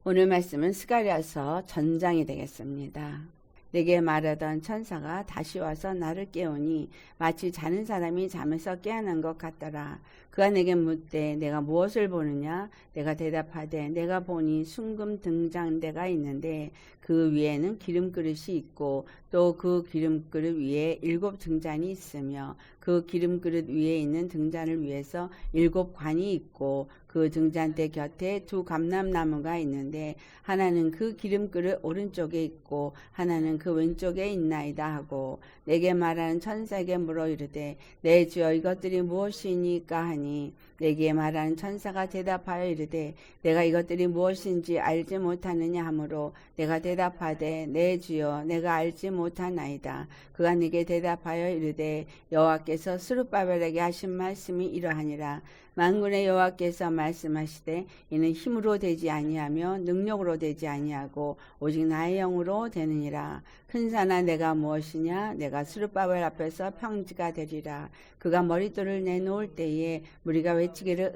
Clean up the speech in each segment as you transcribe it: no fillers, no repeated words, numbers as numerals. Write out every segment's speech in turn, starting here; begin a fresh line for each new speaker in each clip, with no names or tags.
오늘 말씀은 스가랴서 전장이 되겠습니다. 내게 말하던 천사가 다시 와서 나를 깨우니 마치 자는 사람이 잠에서 깨어난 것 같더라. 그가 내게 묻되 내가 무엇을 보느냐? 내가 대답하되 내가 보니 순금 등잔대가 있는데 그 위에는 기름그릇이 있고 또 그 기름그릇 위에 7 등잔이 있으며 그 기름그릇 위에 있는 등잔을 위해서 7 관이 있고 그 등잔대 곁에 2 감람나무가 있는데 하나는 그 기름그릇 오른쪽에 있고 하나는 그 왼쪽에 있나이다 하고 내게 말하는 천사에게 물어 이르되 내 주여 이것들이 무엇이니까 하니 내게 말하는 천사가 대답하여 이르되 내가 이것들이 무엇인지 알지 못하느냐 하므로 내가 대답하되 내 주여 내가 알지 못하나이다. 그가 내게 대답하여 이르되 여호와께서 스룹바벨에게 하신 말씀이 이러하니라. 만군의 여호와께서 말씀하시되 이는 힘으로 되지 아니하며 능력으로 되지 아니하고 오직 나의 영으로 되느니라. 큰 산아 내가 무엇이냐? 내가 스룹바벨 앞에서 평지가 되리라. 그가 머릿돌을 내놓을 때에 무리가 외치기를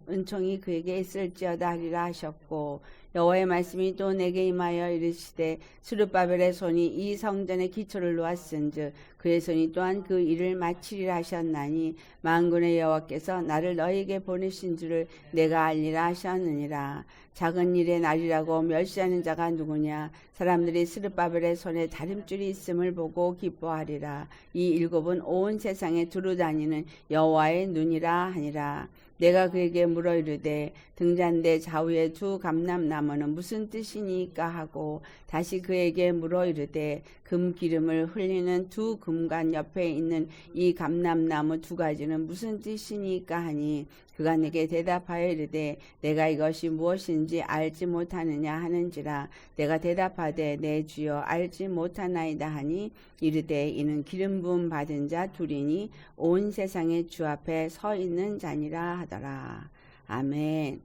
은총이 그에게 있을지어다 하리라 하셨고 여호와의 말씀이 또 내게 임하여 이르시되 스룹바벨의 손이 이 성전의 기초를 놓았은즉 그의 손이 또한 그 일을 마치리라 하셨나니 만군의 여호와께서 나를 너희에게 보내신 줄을 내가 알리라 하셨느니라. 작은 일의 날이라고 멸시하는 자가 누구냐? 사람들이 스룹바벨의 손에 다림줄이 있음을 보고 기뻐하리라. 이 7은 온 세상에 두루 다니는 여호와의 눈이라 하니라. 내가 그에게 물어 이르되 등잔대 좌우에 2 감람나무는 무슨 뜻이니까 하고 다시 그에게 물어 이르되 금 기름을 흘리는 2 금관 옆에 있는 이 감람나무 2가지는 무슨 뜻이니까 하니 그가 내게 대답하여 이르되 내가 이것이 무엇인지 알지 못하느냐 하는지라. 내가 대답하되 내 주여 알지 못하나이다 하니 이르되 이는 기름 부음 받은 자 둘이니 온 세상의 주 앞에 서 있는 자니라 하더라. 아멘.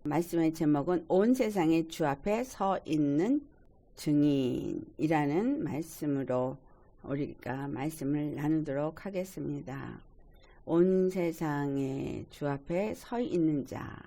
말씀의 제목은 온 세상의 주 앞에 서 있는 증인이라는 말씀으로 우리가 말씀을 나누도록 하겠습니다. 온 세상의 주 앞에 서 있는 자.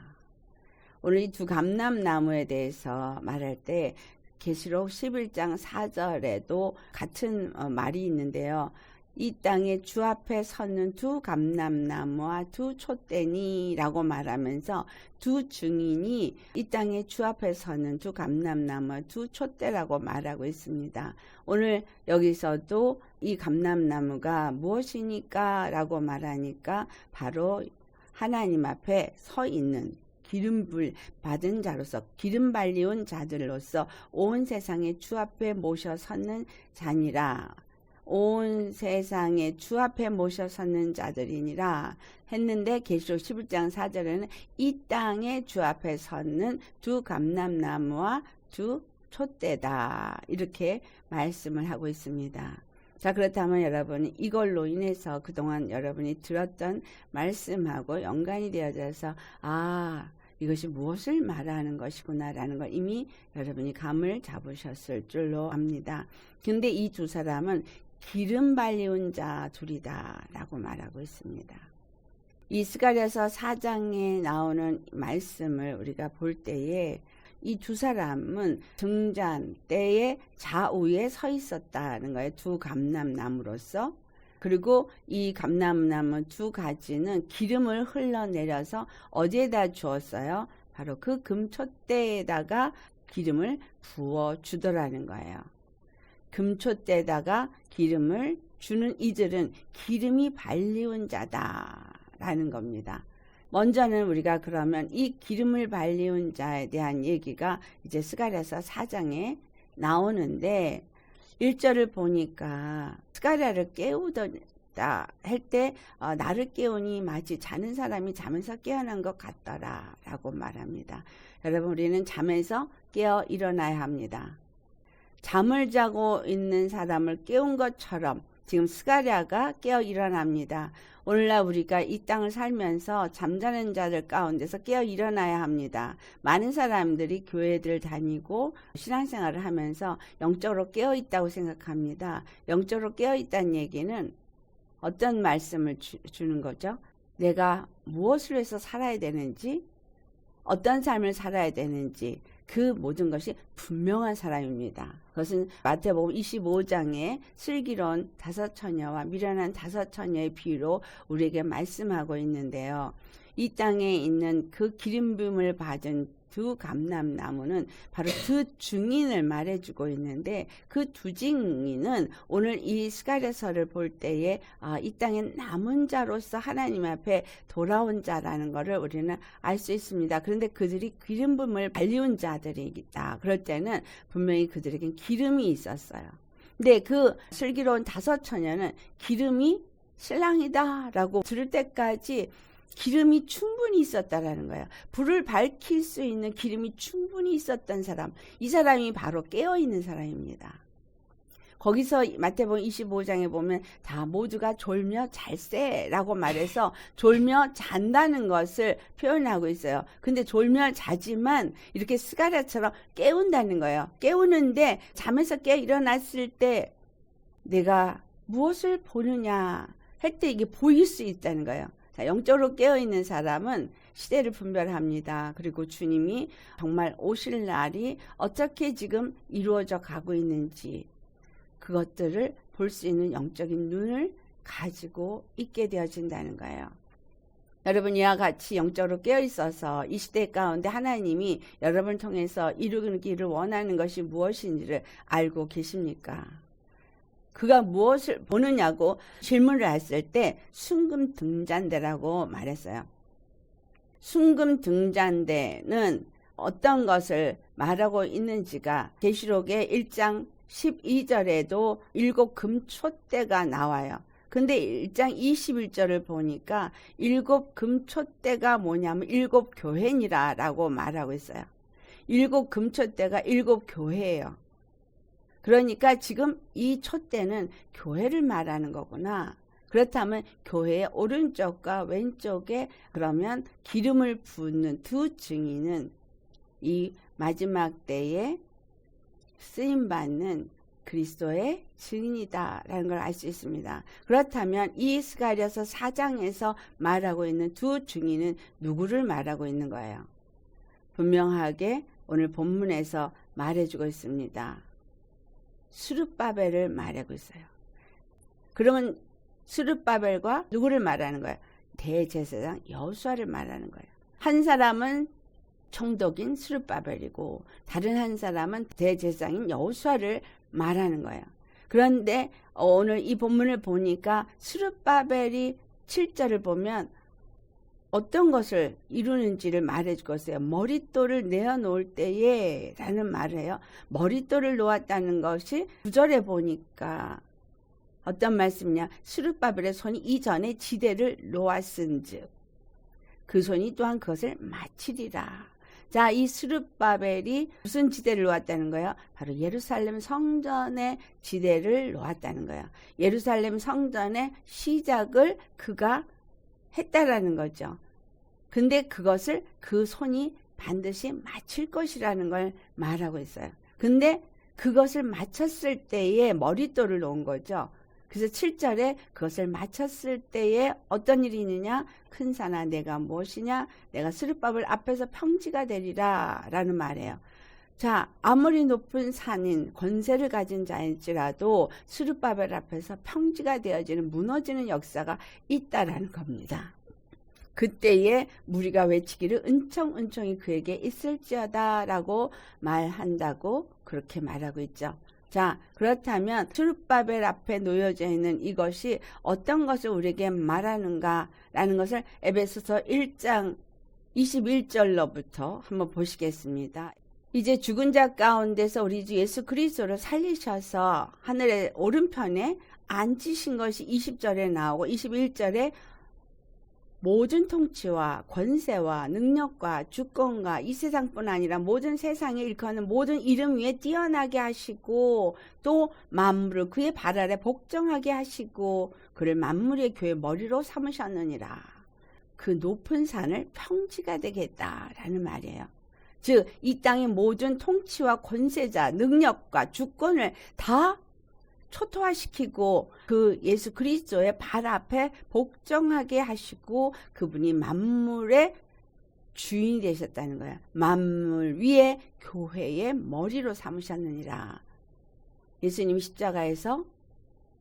오늘 이 2 감람나무에 대해서 말할 때 계시록 11장 4절에도 같은 말이 있는데요. 이 땅에 주 앞에 서는 2 감람나무와 2 촛대니라고 말하면서 2 증인이 이 땅에 주 앞에 서는 2 감람나무와 2 촛대라고 말하고 있습니다. 오늘 여기서도 이 감람나무가 무엇이니까 라고 말하니까 바로 하나님 앞에 서 있는 기름불 받은 자로서 기름 발리온 자들로서 온 세상의 주 앞에 모셔 섰는 자니라. 온 세상에 주 앞에 모셔 섰는 자들이니라 했는데 계시록 11장 4절에는 이 땅에 주 앞에 섰는 2 감람나무와 2 촛대다 이렇게 말씀을 하고 있습니다. 자, 그렇다면 여러분 이걸로 인해서 그동안 여러분이 들었던 말씀하고 연관이 되어져서 이것이 무엇을 말하는 것이구나 라는 걸 이미 여러분이 감을 잡으셨을 줄로 압니다. 근데 이 2 사람은 기름 발리온 자 둘이다 라고 말하고 있습니다. 이 스가랴서 4장에 나오는 말씀을 우리가 볼 때에 이 2 사람은 등잔대의 좌우에 서 있었다는 거예요. 2 감람나무로서. 그리고 이 감람나무 2가지는 기름을 흘러내려서 어디에다 주었어요? 바로 그 금촛대에다가 기름을 부어 주더라는 거예요. 금촛대에다가 기름을 주는 이들은 기름이 발리온 자다라는 겁니다. 먼저는 우리가 그러면 이 기름을 발리온 자에 대한 얘기가 이제 스가랴서 4장에 나오는데 1절을 보니까 스가랴를 깨우다 할 때 나를 깨우니 마치 자는 사람이 잠에서 깨어난 것 같더라 라고 말합니다. 여러분 우리는 잠에서 깨어 일어나야 합니다. 잠을 자고 있는 사람을 깨운 것처럼 지금 스가랴가 깨어 일어납니다. 오늘날 우리가 이 땅을 살면서 잠자는 자들 가운데서 깨어 일어나야 합니다. 많은 사람들이 교회들 다니고 신앙생활을 하면서 영적으로 깨어 있다고 생각합니다. 영적으로 깨어 있다는 얘기는 어떤 말씀을 주는 거죠? 내가 무엇을 해서 살아야 되는지, 어떤 삶을 살아야 되는지 그 모든 것이 분명한 사람입니다. 그것은 마태복음 25장에 슬기로운 5처녀와 미련한 5처녀의 비유로 우리에게 말씀하고 있는데요. 이 땅에 있는 그 기름 부음을 받은 두 감람나무는 바로 두 증인을 말해주고 있는데, 그 두 증인은 오늘 이 스가랴서를 볼 때에 이 땅에 남은 자로서 하나님 앞에 돌아온 자라는 것을 우리는 알 수 있습니다. 그런데 그들이 기름 부음을 발리운 자들이다. 그럴 때는 분명히 그들에겐 기름이 있었어요. 근데 그 슬기로운 5처녀는 기름이 신랑이다 라고 들을 때까지 기름이 충분히 있었다라는 거예요. 불을 밝힐 수 있는 기름이 충분히 있었던 사람, 이 사람이 바로 깨어있는 사람입니다. 거기서 마태복음 25장에 보면 다 모두가 졸며 잘세라고 말해서 졸며 잔다는 것을 표현하고 있어요. 근데 졸며 자지만 이렇게 스가랴처럼 깨운다는 거예요. 깨우는데 잠에서 깨 일어났을 때 내가 무엇을 보느냐 할 때 이게 보일 수 있다는 거예요. 영적으로 깨어있는 사람은 시대를 분별합니다. 그리고 주님이 정말 오실 날이 어떻게 지금 이루어져 가고 있는지 그것들을 볼 수 있는 영적인 눈을 가지고 있게 되어진다는 거예요. 여러분, 이와 같이 영적으로 깨어있어서 이 시대 가운데 하나님이 여러분을 통해서 이루기를 원하는 것이 무엇인지를 알고 계십니까? 그가 무엇을 보느냐고 질문을 했을 때 순금등잔대라고 말했어요. 순금등잔대는 어떤 것을 말하고 있는지가 계시록의 1장 12절에도 7 금촛대가 나와요. 근데 1장 21절을 보니까 7 금촛대가 뭐냐면 7 교회니라라고 말하고 있어요. 7 금촛대가 7 교회예요. 그러니까 지금 이 촛대는 교회를 말하는 거구나. 그렇다면 교회의 오른쪽과 왼쪽에 그러면 기름을 붓는 두 증인은 이 마지막 때에 쓰임받는 그리스도의 증인이다라는 걸 알 수 있습니다. 그렇다면 이 스가랴서 4장에서 말하고 있는 두 증인은 누구를 말하고 있는 거예요? 분명하게 오늘 본문에서 말해주고 있습니다. 스룹바벨을 말하고 있어요. 그러면 스룹바벨과 누구를 말하는 거예요? 대제사장 여호수아를 말하는 거예요. 한 사람은 총독인 스룹바벨이고 다른 한 사람은 대제사장인 여호수아를 말하는 거예요. 그런데 오늘 이 본문을 보니까 스룹바벨이 7절을 보면 어떤 것을 이루는지를 말해주고 있어요. 머릿돌을 내어놓을 때에 라는 말을 해요. 머릿돌을 놓았다는 것이 9절에 보니까 어떤 말씀이냐. 스룹바벨의 손이 이전에 지대를 놓았은즉 그 손이 또한 그것을 마치리라. 자, 이 스룹바벨이 무슨 지대를 놓았다는 거예요? 바로 예루살렘 성전의 지대를 놓았다는 거예요. 예루살렘 성전의 시작을 그가 했다라는 거죠. 근데 그것을 그 손이 반드시 마칠 것이라는 걸 말하고 있어요. 근데 그것을 마쳤을 때에 머릿돌을 놓은 거죠. 그래서 7절에 그것을 마쳤을 때에 어떤 일이 있느냐? 큰 산아 내가 무엇이냐? 내가 스룹바벨 앞에서 평지가 되리라 라는 말이에요. 자, 아무리 높은 산인 권세를 가진 자일지라도 스룹바벨 앞에서 평지가 되어지는 무너지는 역사가 있다라는 겁니다. 그때에 무리가 외치기를 은총은총이 그에게 있을지어다 라고 말한다고 그렇게 말하고 있죠. 자, 그렇다면 스룹바벨 앞에 놓여져 있는 이것이 어떤 것을 우리에게 말하는가 라는 것을 에베소서 1장 21절로부터 한번 보시겠습니다. 이제 죽은 자 가운데서 우리 주 예수 그리스도를 살리셔서 하늘의 오른편에 앉으신 것이 20절에 나오고 21절에 모든 통치와 권세와 능력과 주권과 이 세상뿐 아니라 모든 세상에 일컫는 모든 이름 위에 뛰어나게 하시고 또 만물을 그의 발 아래 복종하게 하시고 그를 만물의 교회 머리로 삼으셨느니라. 그 높은 산을 평지가 되겠다라는 말이에요. 즉 이 땅의 모든 통치와 권세자, 능력과 주권을 다 초토화시키고 그 예수 그리스도의 발 앞에 복종하게 하시고 그분이 만물의 주인이 되셨다는 거야. 만물 위에 교회의 머리로 삼으셨느니라. 예수님이 십자가에서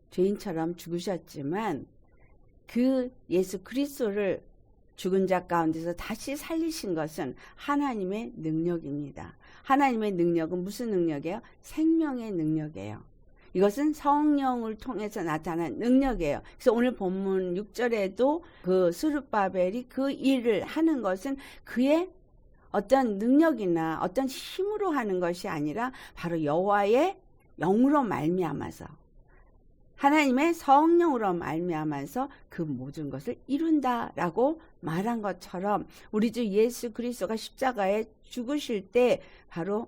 죄인처럼 죽으셨지만 그 예수 그리스도를 죽은 자 가운데서 다시 살리신 것은 하나님의 능력입니다. 하나님의 능력은 무슨 능력이에요? 생명의 능력이에요. 이것은 성령을 통해서 나타난 능력이에요. 그래서 오늘 본문 6절에도 그 스룹바벨이 그 일을 하는 것은 그의 어떤 능력이나 어떤 힘으로 하는 것이 아니라 바로 여호와의 영으로 말미암아서 하나님의 성령으로 말미암아서 그 모든 것을 이룬다라고 말한 것처럼 우리 주 예수 그리스도가 십자가에 죽으실 때 바로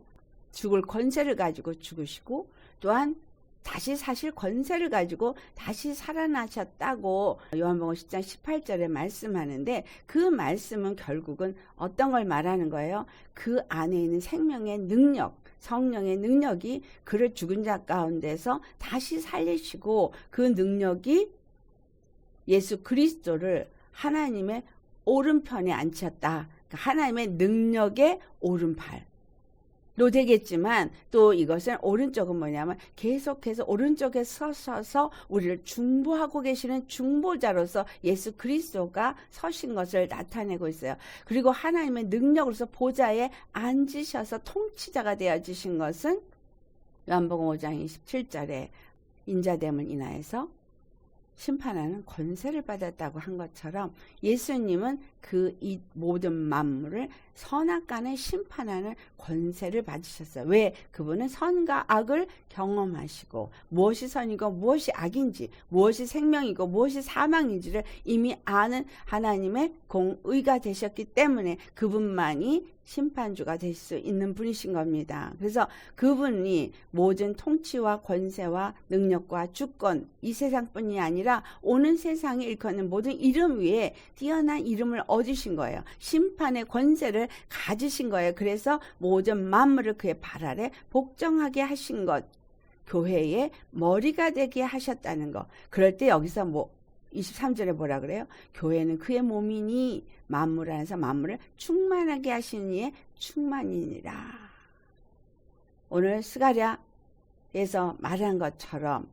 죽을 권세를 가지고 죽으시고 또한 다시 사실 권세를 가지고 다시 살아나셨다고 요한복음 10장 18절에 말씀하는데 그 말씀은 결국은 어떤 걸 말하는 거예요? 그 안에 있는 생명의 능력, 성령의 능력이 그를 죽은 자 가운데서 다시 살리시고 그 능력이 예수 그리스도를 하나님의 오른편에 앉혔다. 하나님의 능력의 오른팔. 로 되겠지만 또 이것은 오른쪽은 뭐냐면 계속해서 오른쪽에 서셔서 우리를 중보하고 계시는 중보자로서 예수 그리스도가 서신 것을 나타내고 있어요. 그리고 하나님의 능력으로서 보좌에 앉으셔서 통치자가 되어지신 것은 요한복음 5장 27절에 인자됨을 인하여서 심판하는 권세를 받았다고 한 것처럼 예수님은 그 이 모든 만물을 선악간에 심판하는 권세를 받으셨어요. 왜? 그분은 선과 악을 경험하시고 무엇이 선이고 무엇이 악인지 무엇이 생명이고 무엇이 사망인지를 이미 아는 하나님의 공의가 되셨기 때문에 그분만이 심판주가 될 수 있는 분이신 겁니다. 그래서 그분이 모든 통치와 권세와 능력과 주권 이 세상뿐이 아니라 오는 세상에 일컫는 모든 이름 위에 뛰어난 이름을 얻으신 거예요. 심판의 권세를 가지신 거예요. 그래서 모든 만물을 그의 발 아래 복종하게 하신 것, 교회의 머리가 되게 하셨다는 것. 그럴 때 여기서 23절에 뭐라 그래요? 교회는 그의 몸이니 만물 안에서 만물을 충만하게 하신 이의 충만이니라. 오늘 스가랴에서 말한 것처럼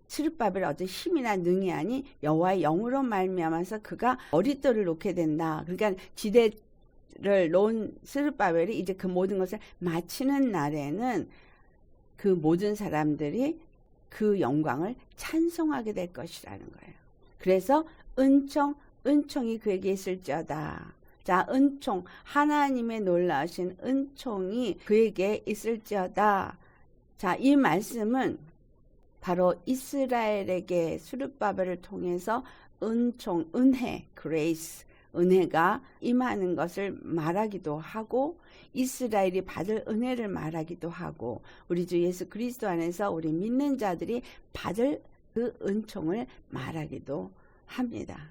스룹바벨의 어떤 힘이나 능이 아니 여호와의 영으로 말미암아서 그가 머릿돌을 놓게 된다. 그러니까 지대를 놓은 스룹바벨이 이제 그 모든 것을 마치는 날에는 그 모든 사람들이 그 영광을 찬송하게 될 것이라는 거예요. 그래서 은총이 그에게 있을지어다. 자, 은총, 하나님의 놀라우신 은총이 그에게 있을지어다. 자, 이 말씀은 바로 이스라엘에게 스룹바벨을 통해서 은총, 은혜, grace, 은혜가 임하는 것을 말하기도 하고 이스라엘이 받을 은혜를 말하기도 하고 우리 주 예수 그리스도 안에서 우리 믿는 자들이 받을 그 은총을 말하기도 합니다.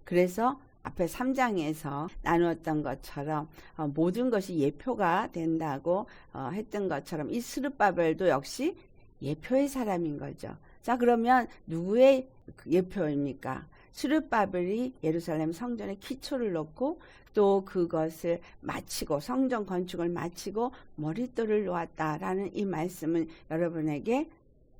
그래서 앞에 3장에서 나누었던 것처럼 모든 것이 예표가 된다고 했던 것처럼 이 스룹바벨도 역시 예표의 사람인 거죠. 자, 그러면 누구의 예표입니까? 스룹바벨이 예루살렘 성전에 기초를 놓고 또 그것을 마치고 성전 건축을 마치고 머릿돌을 놓았다라는 이 말씀은 여러분에게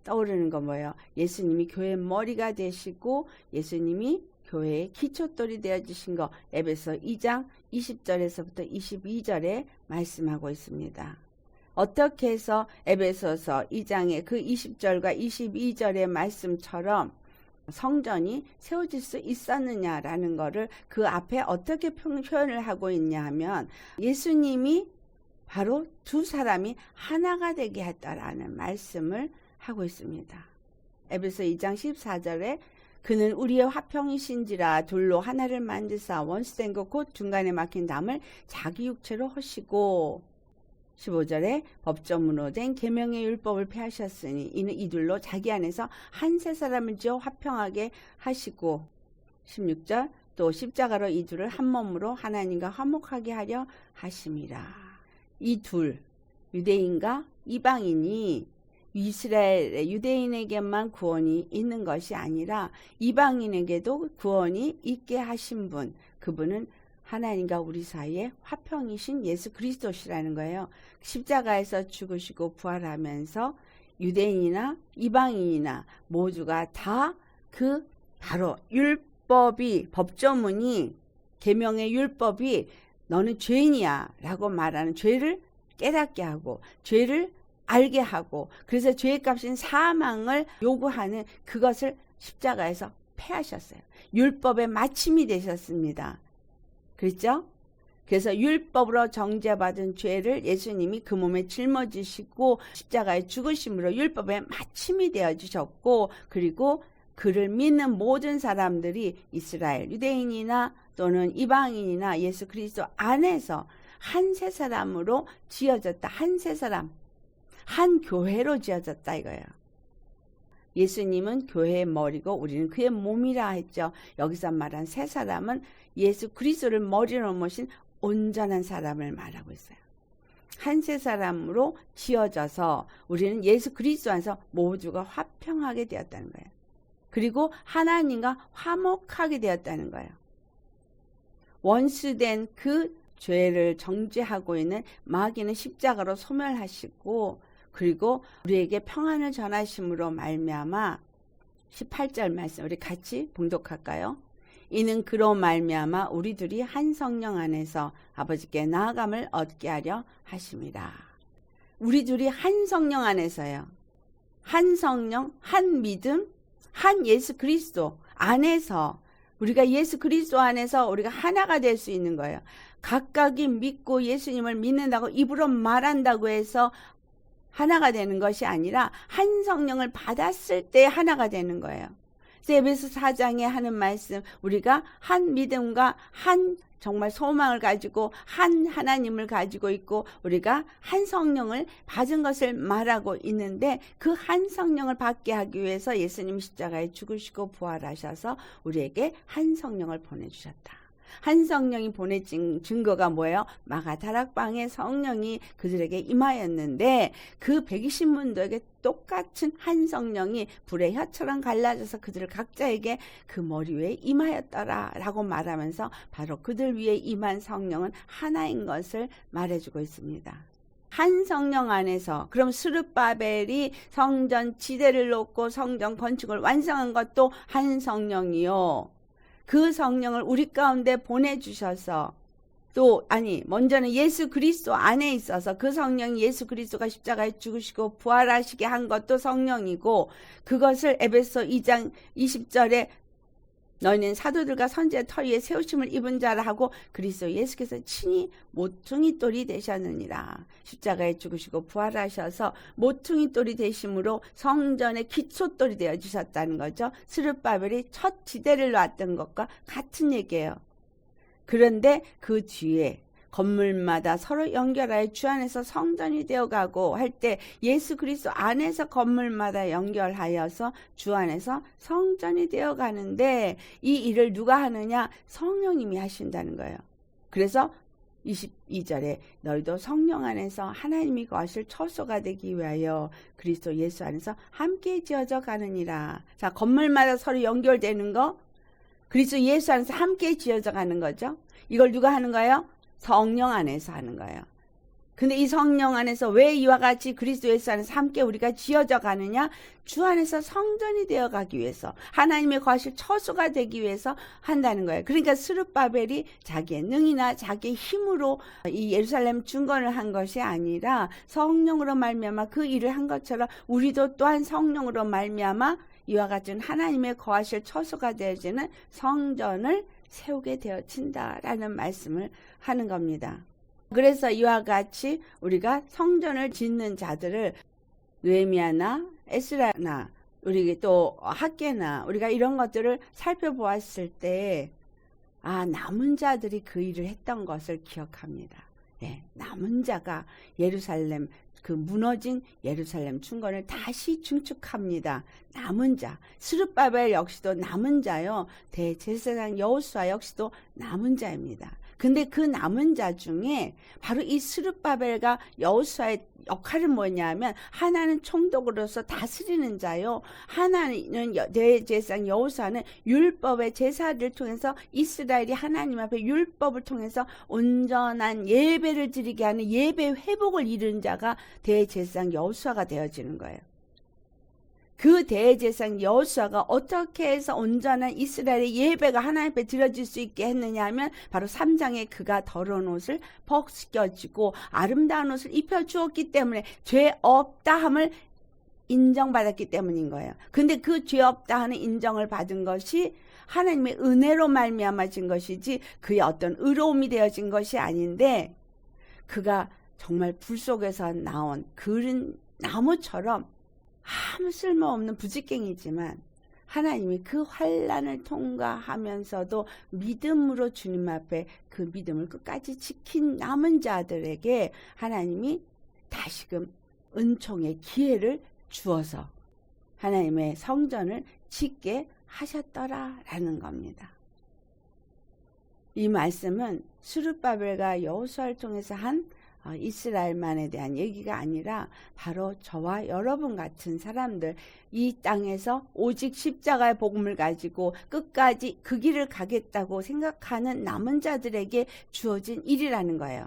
떠오르는 거 뭐예요? 예수님이 교회의 머리가 되시고 예수님이 교회의 기초돌이 되어주신 거 에베소 2장 20절에서부터 22절에 말씀하고 있습니다. 어떻게 해서 에베소서 2장의 그 20절과 22절의 말씀처럼 성전이 세워질 수 있었느냐라는 거를 그 앞에 어떻게 표현을 하고 있냐 하면 예수님이 바로 두 사람이 하나가 되게 했다라는 말씀을 하고 있습니다. 에베소 2장 14절에 그는 우리의 화평이신지라 둘로 하나를 만드사 원수된 것 곧 중간에 막힌 담을 자기 육체로 하시고 15절에 법조문으로 된 계명의 율법을 폐하셨으니 이는 이둘로 자기 안에서 한 세 사람을 지어 화평하게 하시고 16절 또 십자가로 이 둘을 한 몸으로 하나님과 화목하게 하려 하심이라. 이 둘 유대인과 이방인이 이스라엘의 유대인에게만 구원이 있는 것이 아니라 이방인에게도 구원이 있게 하신 분, 그분은 하나님과 우리 사이에 화평이신 예수 그리스도시라는 거예요. 십자가에서 죽으시고 부활하면서 유대인이나 이방인이나 모두가 다 그 바로 율법이, 법조문이, 계명의 율법이 너는 죄인이야 라고 말하는, 죄를 깨닫게 하고 죄를 알게 하고, 그래서 죄의 값인 사망을 요구하는 그것을 십자가에서 폐하셨어요. 율법의 마침이 되셨습니다. 그렇죠? 그래서 율법으로 정죄받은 죄를 예수님이 그 몸에 짊어지시고 십자가에 죽으심으로 율법의 마침이 되어주셨고, 그리고 그를 믿는 모든 사람들이 이스라엘 유대인이나 또는 이방인이나 예수 그리스도 안에서 한 세 사람으로 지어졌다. 한 세 사람, 한 교회로 지어졌다 이거예요. 예수님은 교회의 머리고 우리는 그의 몸이라 했죠. 여기서 말한 세 사람은 예수 그리스도를 머리로 모신 온전한 사람을 말하고 있어요. 한 세 사람으로 지어져서 우리는 예수 그리스도 안에서 모두가 화평하게 되었다는 거예요. 그리고 하나님과 화목하게 되었다는 거예요. 원수된 그 죄를 정죄하고 있는 마귀는 십자가로 소멸하시고, 그리고 우리에게 평안을 전하심으로 말미암아 18절 말씀 우리 같이 봉독할까요? 이는 그로 말미암아 우리들이 한 성령 안에서 아버지께 나아감을 얻게 하려 하심이라. 우리들이 한 성령 안에서요. 한 성령, 한 믿음, 한 예수 그리스도 안에서, 우리가 예수 그리스도 안에서 우리가 하나가 될 수 있는 거예요. 각각이 믿고 예수님을 믿는다고 입으로 말한다고 해서 하나가 되는 것이 아니라 한 성령을 받았을 때 하나가 되는 거예요. 에베소 4장에 하는 말씀, 우리가 한 믿음과 한 정말 소망을 가지고 한 하나님을 가지고 있고 우리가 한 성령을 받은 것을 말하고 있는데, 그 한 성령을 받게 하기 위해서 예수님 십자가에 죽으시고 부활하셔서 우리에게 한 성령을 보내주셨다. 한 성령이 보내진 증거가 뭐예요? 마가다락방에 성령이 그들에게 임하였는데 그 120문도에게 똑같은 한 성령이 불의 혀처럼 갈라져서 그들을 각자에게 그 머리 위에 임하였더라 라고 말하면서 바로 그들 위에 임한 성령은 하나인 것을 말해주고 있습니다. 한 성령 안에서, 그럼 스룹바벨이 성전 지대를 놓고 성전 건축을 완성한 것도 한 성령이요. 그 성령을 우리 가운데 보내주셔서, 먼저는 예수 그리스도 안에 있어서 그 성령이 예수 그리스도가 십자가에 죽으시고 부활하시게 한 것도 성령이고, 그것을 에베소 2장 20절에 너희는 사도들과 선지자 터 위에 세우심을 입은 자라 하고 그리스도 예수께서 친히 모퉁이 돌이 되셨느니라. 십자가에 죽으시고 부활하셔서 모퉁이 돌이 되심으로 성전의 기초돌이 되어주셨다는 거죠. 스룹바벨이 첫 지대를 놨던 것과 같은 얘기예요. 그런데 그 뒤에 건물마다 서로 연결하여 주 안에서 성전이 되어가고 할 때 예수 그리스도 안에서 건물마다 연결하여서 주 안에서 성전이 되어가는데, 이 일을 누가 하느냐? 성령님이 하신다는 거예요. 그래서 22절에 너희도 성령 안에서 하나님이 거하실 처소가 되기 위하여 그리스도 예수 안에서 함께 지어져 가느니라. 자, 건물마다 서로 연결되는 거, 그리스도 예수 안에서 함께 지어져 가는 거죠. 이걸 누가 하는 거예요? 성령 안에서 하는 거예요. 근데 이 성령 안에서 왜 이와 같이 그리스도 예수 안에서 함께 우리가 지어져 가느냐? 주 안에서 성전이 되어 가기 위해서, 하나님의 거하실 처소가 되기 위해서 한다는 거예요. 그러니까 스룹바벨이 자기의 능이나 자기의 힘으로 이 예루살렘 중건을 한 것이 아니라 성령으로 말미암아 그 일을 한 것처럼 우리도 또한 성령으로 말미암아 이와 같은 하나님의 거하실 처소가 되어지는 성전을 세우게 되어진다라는 말씀을 하는 겁니다. 그래서 이와 같이 우리가 성전을 짓는 자들을 느헤미야나 에스라나 우리 또 학개나 우리가 이런 것들을 살펴보았을 때 남은 자들이 그 일을 했던 것을 기억합니다. 네, 남은 자가 예루살렘 그 무너진 예루살렘 중건을 다시 중축합니다. 남은 자, 스룹바벨 역시도 남은 자요. 대제사장 여호수아 역시도 남은 자입니다. 근데 그 남은 자 중에 바로 이 스룹바벨과 여호수아의 역할은 뭐냐면, 하나는 총독으로서 다스리는 자요, 하나는 대제사장 여호수아는 율법의 제사를 통해서 이스라엘이 하나님 앞에 율법을 통해서 온전한 예배를 드리게 하는 예배 회복을 이루는 자가 대제사장 여호수아가 되어지는 거예요. 그 대제사장 여호수아가 어떻게 해서 온전한 이스라엘의 예배가 하나님 앞에 드려질 수 있게 했느냐 하면, 바로 3장에 그가 더러운 옷을 벗겨지고 아름다운 옷을 입혀주었기 때문에 죄 없다 함을 인정받았기 때문인 거예요. 근데 그 죄 없다 하는 인정을 받은 것이 하나님의 은혜로 말미암아진 것이지 그의 어떤 의로움이 되어진 것이 아닌데, 그가 정말 불 속에서 나온 그른 나무처럼 아무 쓸모없는 부직갱이지만 하나님이 그 환난을 통과하면서도 믿음으로 주님 앞에 그 믿음을 끝까지 지킨 남은 자들에게 하나님이 다시금 은총의 기회를 주어서 하나님의 성전을 짓게 하셨더라라는 겁니다. 이 말씀은 스룹바벨과 여호수아를 통해서 한 이스라엘만에 대한 얘기가 아니라 바로 저와 여러분 같은 사람들, 이 땅에서 오직 십자가의 복음을 가지고 끝까지 그 길을 가겠다고 생각하는 남은 자들에게 주어진 일이라는 거예요.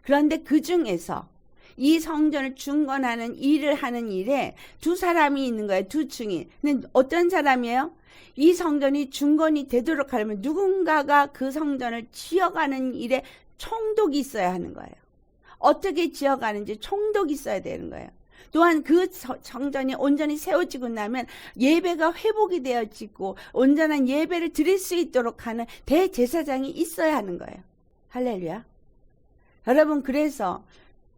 그런데 그 중에서 이 성전을 중건하는 일을 하는 일에 두 사람이 있는 거예요. 두 층이. 근데 어떤 사람이에요? 이 성전이 중건이 되도록 하려면 누군가가 그 성전을 지어가는 일에 총독이 있어야 하는 거예요. 어떻게 지어가는지 총독이 있어야 되는 거예요. 또한 그 성전이 온전히 세워지고 나면 예배가 회복이 되어지고 온전한 예배를 드릴 수 있도록 하는 대제사장이 있어야 하는 거예요. 할렐루야. 여러분, 그래서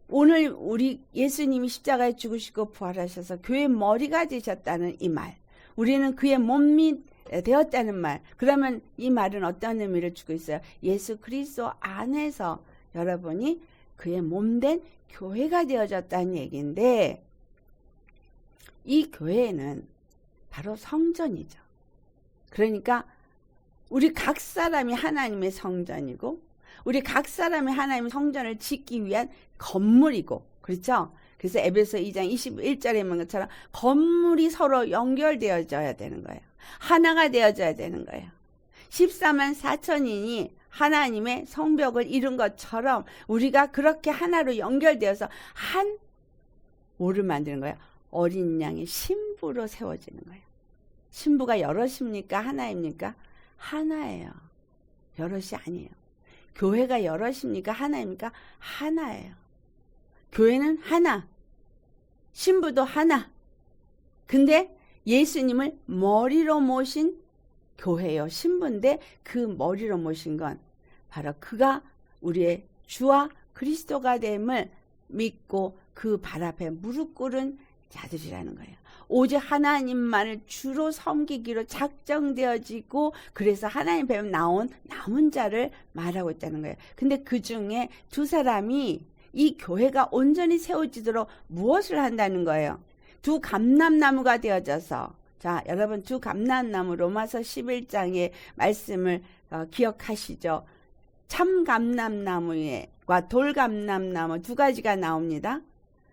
오늘 우리 예수님이 십자가에 죽으시고 부활하셔서 교회의 머리가 되셨다는 이 말, 우리는 그의 몸이 되었다는 말, 그러면 이 말은 어떤 의미를 주고 있어요? 예수 그리스도 안에서 여러분이 그의 몸된 교회가 되어졌다는 얘기인데, 이 교회는 바로 성전이죠. 그러니까 우리 각 사람이 하나님의 성전이고, 우리 각 사람이 하나님의 성전을 짓기 위한 건물이고, 그렇죠? 그래서 에베소 2장 21절에 있는 것처럼 건물이 서로 연결되어져야 되는 거예요. 하나가 되어져야 되는 거예요. 14만 4천인이 하나님의 성벽을 이룬 것처럼 우리가 그렇게 하나로 연결되어서 한 뭐를 만드는 거예요? 어린 양의 신부로 세워지는 거예요. 신부가 여럿입니까? 하나입니까? 하나예요. 여럿이 아니에요. 교회가 여럿입니까? 하나입니까? 하나예요. 교회는 하나, 신부도 하나. 근데 예수님을 머리로 모신 교회요, 신부인데 그 머리로 모신 건 바로 그가 우리의 주와 그리스도가 됨을 믿고 그 발 앞에 무릎 꿇은 자들이라는 거예요. 오직 하나님만을 주로 섬기기로 작정되어지고, 그래서 하나님 앞에 나온 남은 자를 말하고 있다는 거예요. 근데 그 중에 두 사람이 이 교회가 온전히 세워지도록 무엇을 한다는 거예요? 두 감람나무가 되어져서, 자, 여러분, 두 감람나무, 로마서 11장의 말씀을 기억하시죠? 참 감람나무와 돌감람나무 두 가지가 나옵니다.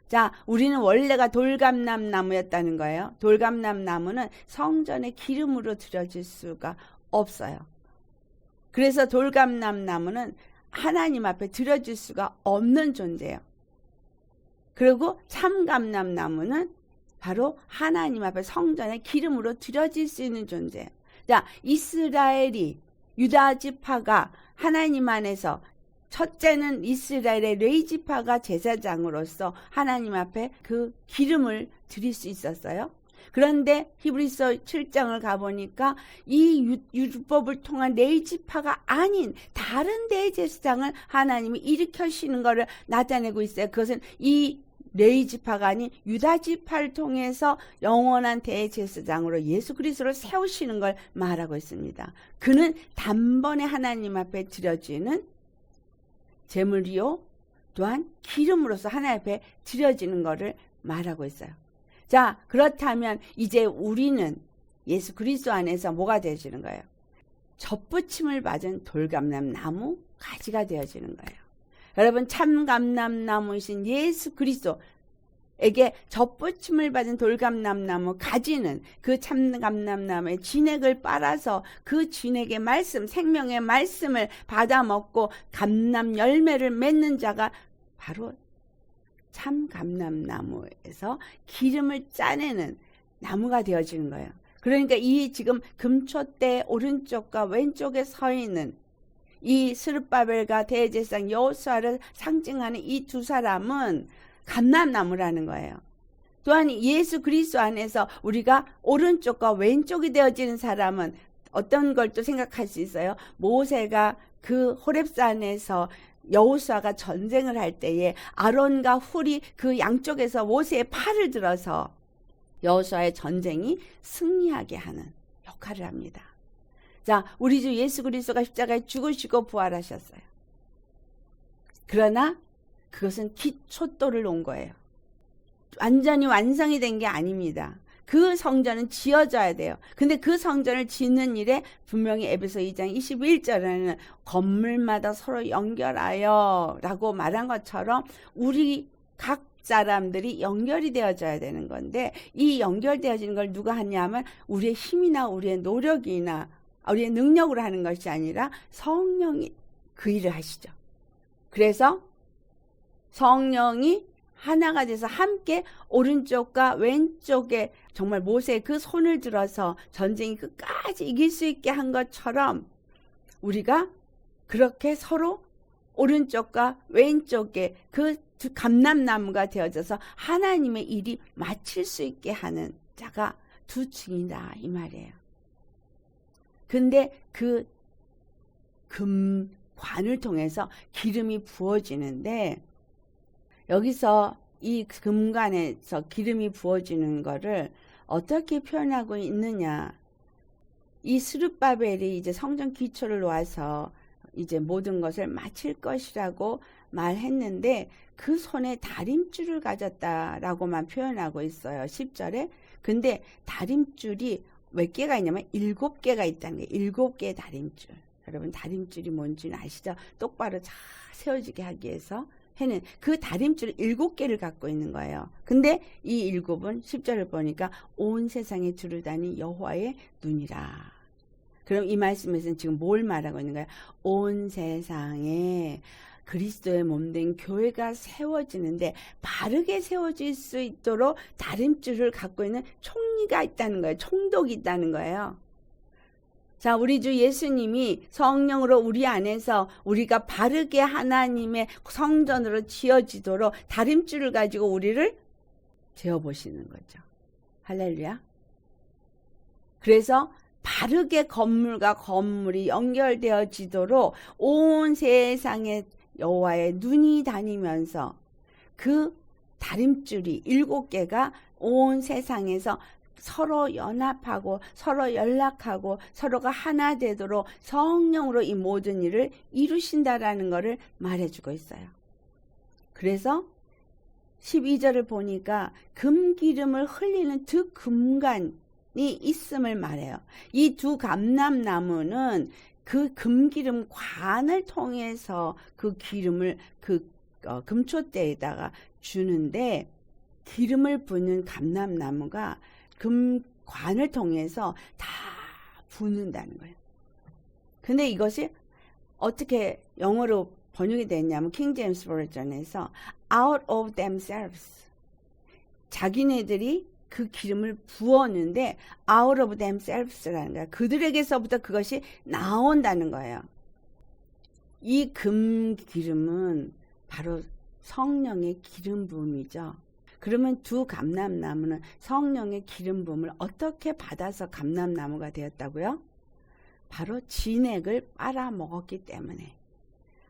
자, 우리는 원래가 돌감람나무였다는 거예요. 돌감람나무는 성전의 기름으로 드려질 수가 없어요. 그래서 돌감람나무는 하나님 앞에 드려질 수가 없는 존재예요. 그리고 참감람나무는 바로 하나님 앞에 성전의 기름으로 드려질 수 있는 존재예요. 자, 이스라엘이, 유다 지파가 하나님 안에서, 첫째는 이스라엘의 레위 지파가 제사장으로서 하나님 앞에 그 기름을 드릴 수 있었어요. 그런데 히브리서 7장을 가보니까 이 율법을 통한 레위 지파가 아닌 다른 대제사장을 하나님이 일으켜시는 것을 나타내고 있어요. 그것은 이 레위 지파가 아닌 유다 지파를 통해서 영원한 대제사장으로 예수 그리스도를 세우시는 걸 말하고 있습니다. 그는 단번에 하나님 앞에 드려지는 제물이요, 또한 기름으로서 하나님 앞에 드려지는 것을 말하고 있어요. 자, 그렇다면 이제 우리는 예수 그리스도 안에서 뭐가 되어지는 거예요? 접붙임을 받은 돌감람 나무, 가지가 되어지는 거예요. 여러분, 참 감람나무이신 예수 그리스도에게 접붙임을 받은 돌감람나무 가지는 그 참 감람나무의 진액을 빨아서 그 진액의 말씀, 생명의 말씀을 받아 먹고 감람 열매를 맺는 자가 바로 참 감람나무에서 기름을 짜내는 나무가 되어지는 거예요. 그러니까 이 지금 금초대 오른쪽과 왼쪽에 서 있는 이 스룹바벨과 대제사장 여호수아를 상징하는 이 두 사람은 감람나무라는 거예요. 또한 예수 그리스도 안에서 우리가 오른쪽과 왼쪽이 되어지는 사람은 어떤 걸 또 생각할 수 있어요? 모세가 그 호렙산에서 여호수아가 전쟁을 할 때에 아론과 훌이 그 양쪽에서 모세의 팔을 들어서 여호수아의 전쟁이 승리하게 하는 역할을 합니다. 자, 우리 주 예수 그리스도가 십자가에 죽으시고 부활하셨어요. 그러나 그것은 기초돌을 놓은 거예요. 완전히 완성이 된 게 아닙니다. 그 성전은 지어져야 돼요. 근데 그 성전을 짓는 일에 분명히 에베소 2장 21절에는 건물마다 서로 연결하여 라고 말한 것처럼 우리 각 사람들이 연결이 되어져야 되는 건데, 이 연결되어지는 걸 누가 하냐면 우리의 힘이나 우리의 노력이나 우리의 능력으로 하는 것이 아니라 성령이 그 일을 하시죠. 그래서 성령이 하나가 돼서 함께 오른쪽과 왼쪽에 정말 모세의 그 손을 들어서 전쟁이 끝까지 이길 수 있게 한 것처럼 우리가 그렇게 서로 오른쪽과 왼쪽에 그 두 감람나무가 되어져서 하나님의 일이 마칠 수 있게 하는 자가 두 층이다 이 말이에요. 근데 그 금관을 통해서 기름이 부어지는데, 여기서 이 금관에서 기름이 부어지는 거를 어떻게 표현하고 있느냐. 이 스룹바벨이 이제 성전 기초를 놓아서 이제 모든 것을 마칠 것이라고 말했는데 그 손에 다림줄을 가졌다라고만 표현하고 있어요. 10절에. 근데 다림줄이 몇 개가 있냐면 7개가 있다는 게 7개의 다림줄. 여러분, 다림줄이 뭔지는 아시죠? 똑바로 잘 세워지게 하기 위해서 해는 그 다림줄 7개를 갖고 있는 거예요. 근데 이 7은 10절을 보니까 온 세상에 두루다니 여호와의 눈이라. 그럼 이 말씀에서는 지금 뭘 말하고 있는 거예요? 온 세상에 그리스도의 몸된 교회가 세워지는데 바르게 세워질 수 있도록 다림줄을 갖고 있는 총리가 있다는 거예요. 총독이 있다는 거예요. 자, 우리 주 예수님이 성령으로 우리 안에서 우리가 바르게 하나님의 성전으로 지어지도록 다림줄을 가지고 우리를 재어보시는 거죠. 할렐루야. 그래서 바르게 건물과 건물이 연결되어지도록 온 세상에 여호와의 눈이 다니면서 그 다림줄이 7개가 온 세상에서 서로 연합하고 서로 연락하고 서로가 하나 되도록 성령으로 이 모든 일을 이루신다라는 것을 말해주고 있어요. 그래서 12절을 보니까 금기름을 흘리는 두 금관이 있음을 말해요. 이 두 감람나무는 그 금기름 관을 통해서 그 기름을 그 금초대에다가 주는데, 기름을 붓는 감람나무가 금관을 통해서 다 붓는다는 거예요. 근데 이것이 어떻게 영어로 번역이 됐냐면 킹 제임스 버전에서 out of themselves, 자기네들이 그 기름을 부었는데 out of themselves라는 거예요. 그들에게서부터 그것이 나온다는 거예요. 이 금기름은 바로 성령의 기름 부음이죠. 그러면 두 감람나무는 성령의 기름 부음을 어떻게 받아서 감람나무가 되었다고요? 바로 진액을 빨아 먹었기 때문에,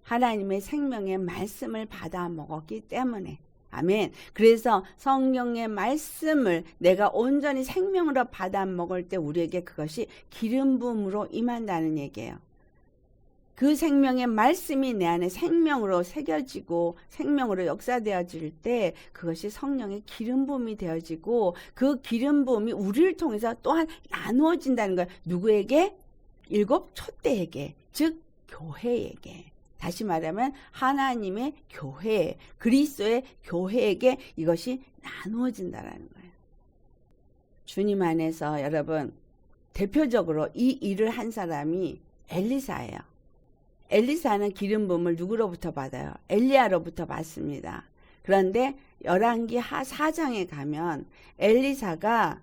하나님의 생명의 말씀을 받아 먹었기 때문에. 아멘. 그래서 성령의 말씀을 내가 온전히 생명으로 받아 먹을 때 우리에게 그것이 기름 부음으로 임한다는 얘기예요. 그 생명의 말씀이 내 안에 생명으로 새겨지고 생명으로 역사되어질 때 그것이 성령의 기름 부음이 되어지고, 그 기름 부음이 우리를 통해서 또한 나누어진다는 거예요. 누구에게? 7 촛대에게, 즉 교회에게 다시 말하면 하나님의 교회, 그리스도의 교회에게 이것이 나누어진다라는 거예요. 주님 안에서 여러분 대표적으로 이 일을 한 사람이 엘리사예요. 엘리사는 기름 부음을 누구로부터 받아요? 엘리야로부터 받습니다. 그런데 열왕기 하 4장에 가면 엘리사가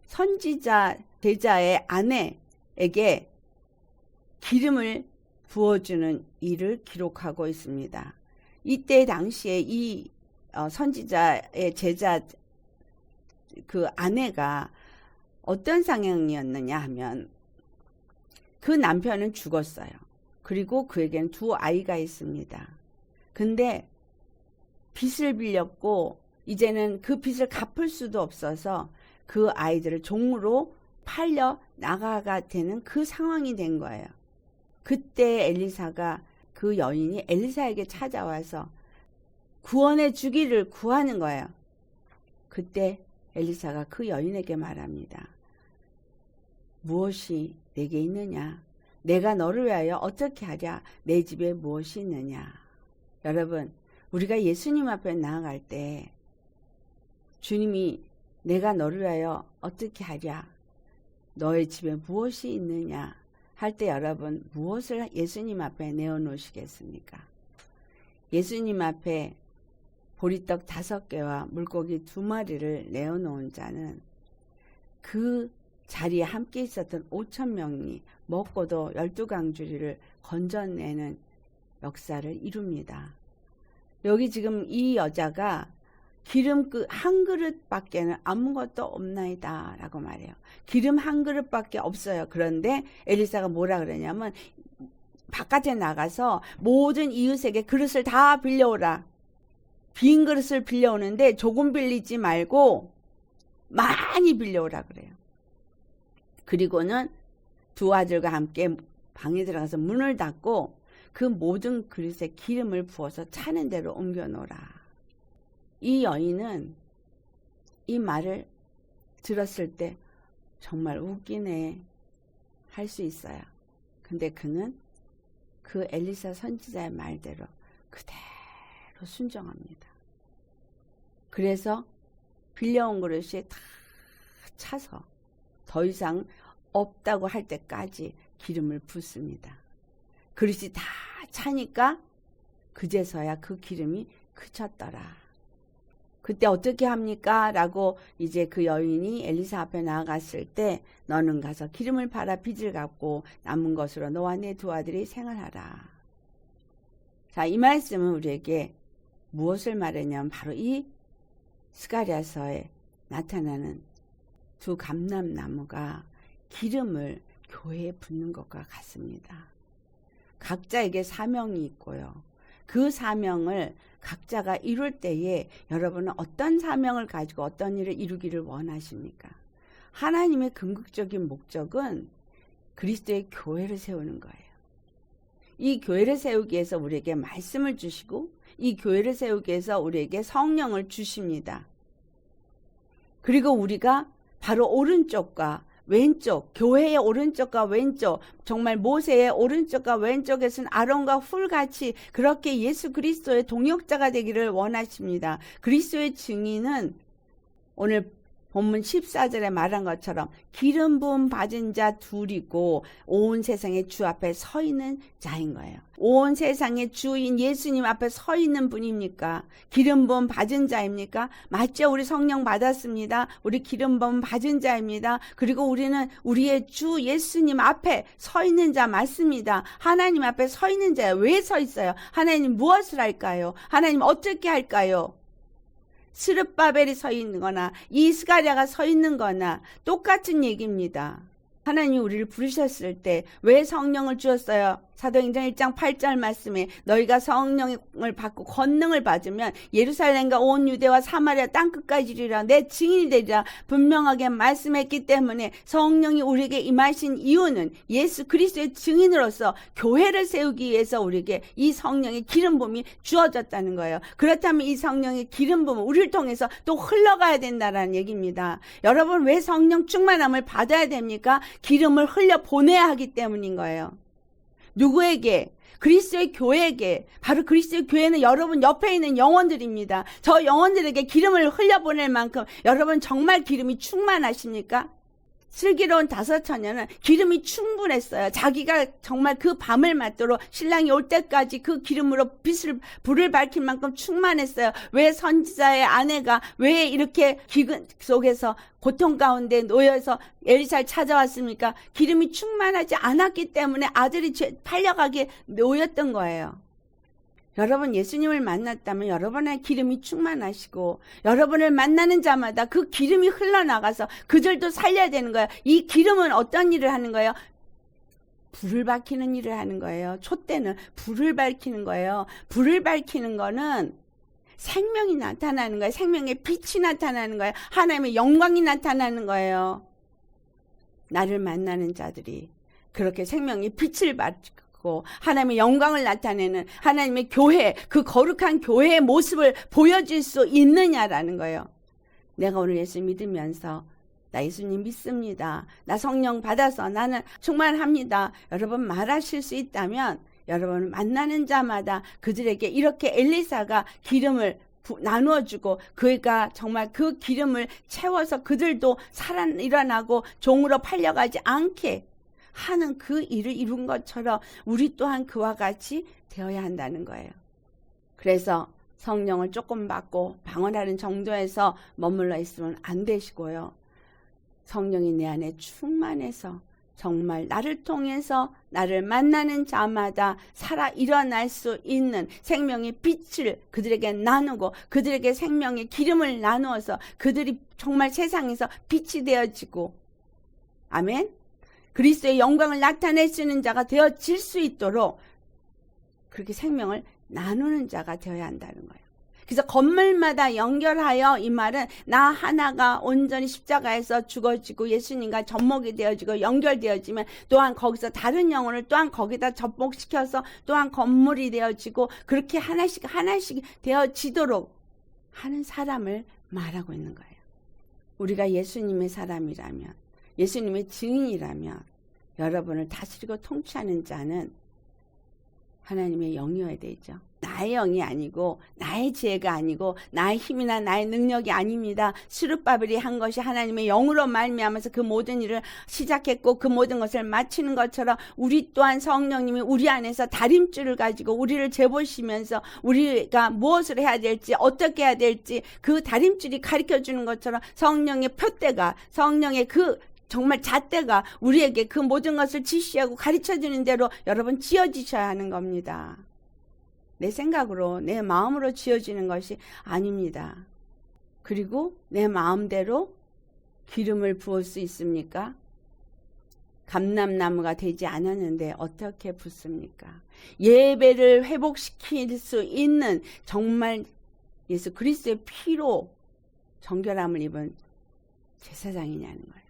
선지자 제자의 아내에게 기름을 부어주는 일을 기록하고 있습니다. 이때 당시에 이 선지자의 제자 그 아내가 어떤 상황이었느냐 하면 그 남편은 죽었어요. 그리고 그에게는 두 아이가 있습니다. 근데 빚을 빌렸고 이제는 그 빚을 갚을 수도 없어서 그 아이들을 종으로 팔려 나가가 되는 그 상황이 된 거예요. 그때 엘리사가 그 여인이 엘리사에게 찾아와서 구원해 주기를 구하는 거예요. 그때 엘리사가 그 여인에게 말합니다. 무엇이 내게 있느냐? 내가 너를 위하여 어떻게 하랴? 내 집에 무엇이 있느냐? 여러분, 우리가 예수님 앞에 나아갈 때 주님이 내가 너를 위하여 어떻게 하랴? 너의 집에 무엇이 있느냐? 할 때 여러분 무엇을 예수님 앞에 내어놓으시겠습니까? 예수님 앞에 보리떡 5개와 물고기 2마리를 내어놓은 자는 그 자리에 함께 있었던 5,000명이 먹고도 12강주리를 건져내는 역사를 이룹니다. 여기 지금 이 여자가 기름 한 그릇밖에는 아무것도 없나이다 라고 말해요. 기름 한 그릇밖에 없어요. 그런데 엘리사가 뭐라 그러냐면 바깥에 나가서 모든 이웃에게 그릇을 다 빌려오라. 빈 그릇을 빌려오는데 조금 빌리지 말고 많이 빌려오라 그래요. 그리고는 두 아들과 함께 방에 들어가서 문을 닫고 그 모든 그릇에 기름을 부어서 차는 대로 옮겨 놓으라. 이 여인은 이 말을 들었을 때 정말 웃기네 할 수 있어요. 근데 그는 그 엘리사 선지자의 말대로 그대로 순종합니다. 그래서 빌려온 그릇이 다 차서 더 이상 없다고 할 때까지 기름을 붓습니다. 그릇이 다 차니까 그제서야 그 기름이 그쳤더라. 그때 어떻게 합니까? 라고 이제 그 여인이 엘리사 앞에 나아갔을 때 너는 가서 기름을 팔아 빚을 갚고 남은 것으로 너와 내 두 아들이 생활하라. 자, 이 말씀은 우리에게 무엇을 말하냐면 바로 이 스가랴서에 나타나는 두 감람나무가 기름을 교회에 붓는 것과 같습니다. 각자에게 사명이 있고요. 그 사명을 각자가 이룰 때에 여러분은 어떤 사명을 가지고 어떤 일을 이루기를 원하십니까? 하나님의 궁극적인 목적은 그리스도의 교회를 세우는 거예요. 이 교회를 세우기 위해서 우리에게 말씀을 주시고 이 교회를 세우기 위해서 우리에게 성령을 주십니다. 그리고 우리가 바로 오른쪽과 왼쪽, 교회의 오른쪽과 왼쪽, 정말 모세의 오른쪽과 왼쪽에서는 아론과 훌같이 그렇게 예수 그리스도의 동역자가 되기를 원하십니다. 그리스도의 증인은 오늘 본문 14절에 말한 것처럼 기름 부음 받은 자 둘이고 온 세상의 주 앞에 서 있는 자인 거예요. 온 세상의 주인 예수님 앞에 서 있는 분입니까? 기름 부음 받은 자입니까? 맞죠? 우리 성령 받았습니다. 우리 기름 부음 받은 자입니다. 그리고 우리는 우리의 주 예수님 앞에 서 있는 자 맞습니다. 하나님 앞에 서 있는 자예요. 왜 서 있어요? 하나님 무엇을 할까요? 하나님 어떻게 할까요? 스룹바벨이 서 있는 거나 이 스가랴가 서 있는 거나 똑같은 얘기입니다. 하나님이 우리를 부르셨을 때 왜 성령을 주었어요? 사도행전 1장 8절 말씀에 너희가 성령을 받고 권능을 받으면 예루살렘과 온 유대와 사마리아 땅끝까지 이르리라 내 증인이 되리라 분명하게 말씀했기 때문에 성령이 우리에게 임하신 이유는 예수 그리스도의 증인으로서 교회를 세우기 위해서 우리에게 이 성령의 기름 부음이 주어졌다는 거예요. 그렇다면 이 성령의 기름 부음은 우리를 통해서 또 흘러가야 된다는 얘기입니다. 여러분 왜 성령 충만함을 받아야 됩니까? 기름을 흘려 보내야 하기 때문인 거예요. 누구에게? 그리스도의 교회에게, 바로 그리스도의 교회는 여러분 옆에 있는 영혼들입니다. 저 영혼들에게 기름을 흘려보낼 만큼 여러분 정말 기름이 충만하십니까? 슬기로운 다섯 처녀는 기름이 충분했어요. 자기가 정말 그 밤을 맞도록 신랑이 올 때까지 그 기름으로 불을 밝힐 만큼 충만했어요. 왜 선지자의 아내가 왜 이렇게 기근 속에서 고통 가운데 놓여서 엘리사를 찾아왔습니까? 기름이 충만하지 않았기 때문에 아들이 팔려가게 놓였던 거예요. 여러분 예수님을 만났다면 여러분의 기름이 충만하시고 여러분을 만나는 자마다 그 기름이 흘러나가서 그들도 살려야 되는 거예요. 이 기름은 어떤 일을 하는 거예요? 불을 밝히는 일을 하는 거예요. 촛대는 불을 밝히는 거예요. 불을 밝히는 거는 생명이 나타나는 거예요. 생명의 빛이 나타나는 거예요. 하나님의 영광이 나타나는 거예요. 나를 만나는 자들이 그렇게 생명의 빛을 밝히고 하나님의 영광을 나타내는 하나님의 교회, 그 거룩한 교회의 모습을 보여줄 수 있느냐라는 거예요. 내가 오늘 예수 믿으면서 나 예수님 믿습니다. 나 성령 받아서 나는 충만합니다. 여러분 말하실 수 있다면 여러분 만나는 자마다 그들에게 이렇게 엘리사가 기름을 나누어주고 그가 정말 그 기름을 채워서 그들도 일어나고 종으로 팔려가지 않게 하는 그 일을 이룬 것처럼 우리 또한 그와 같이 되어야 한다는 거예요. 그래서 성령을 조금 받고 방언하는 정도에서 머물러 있으면 안 되시고요. 성령이 내 안에 충만해서 정말 나를 통해서 나를 만나는 자마다 살아 일어날 수 있는 생명의 빛을 그들에게 나누고 그들에게 생명의 기름을 나누어서 그들이 정말 세상에서 빛이 되어지고 아멘. 그리스도의 영광을 나타낼 수 있는 자가 되어질 수 있도록 그렇게 생명을 나누는 자가 되어야 한다는 거예요. 그래서 건물마다 연결하여 이 말은 나 하나가 온전히 십자가에서 죽어지고 예수님과 접목이 되어지고 연결되어지면 또한 거기서 다른 영혼을 또한 거기다 접목시켜서 또한 건물이 되어지고 그렇게 하나씩 되어지도록 하는 사람을 말하고 있는 거예요. 우리가 예수님의 사람이라면 예수님의 증인이라면 여러분을 다스리고 통치하는 자는 하나님의 영이어야 되죠. 나의 영이 아니고 나의 지혜가 아니고 나의 힘이나 나의 능력이 아닙니다. 스룹바벨이 한 것이 하나님의 영으로 말미암아서 그 모든 일을 시작했고 그 모든 것을 마치는 것처럼 우리 또한 성령님이 우리 안에서 다림줄을 가지고 우리를 재보시면서 우리가 무엇을 해야 될지 어떻게 해야 될지 그 다림줄이 가르쳐주는 것처럼 성령의 표대가 성령의 그 정말 잣대가 우리에게 그 모든 것을 지시하고 가르쳐주는 대로 여러분 지어지셔야 하는 겁니다. 내 생각으로 내 마음으로 지어지는 것이 아닙니다. 그리고 내 마음대로 기름을 부을 수 있습니까? 감람나무가 되지 않았는데 어떻게 붓습니까? 예배를 회복시킬 수 있는 정말 예수 그리스도의 피로 정결함을 입은 제사장이냐는 거예요.